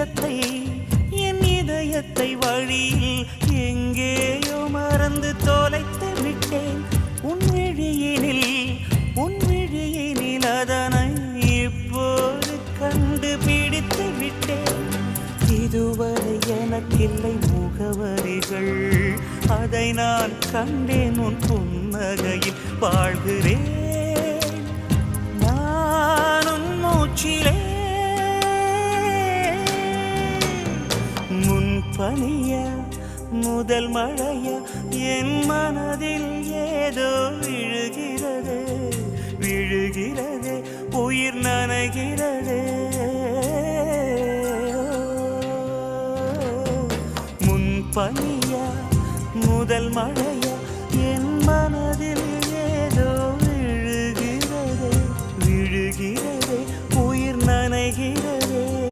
இடத்தை என் இதயத்தை வழியில் எங்கேயோ மறந்து தொலைத்து விட்டேன். உன் விழியினில் அதனை இப்போது கண்டுபிடித்து விட்டேன். இதுவரை எனக்கில்லை முகவரிகள், அதை நான் கண்டேன் உன் புன்னகையில். வாழ்கிறேன் நானும் மூச்சிலே. முன்பனியா முதல் மழையா என் மனதில் ஏதோ விழுகிறது விழுகிறது, உயிர் நனைகிறது. முன்பனியா முதல் மழையா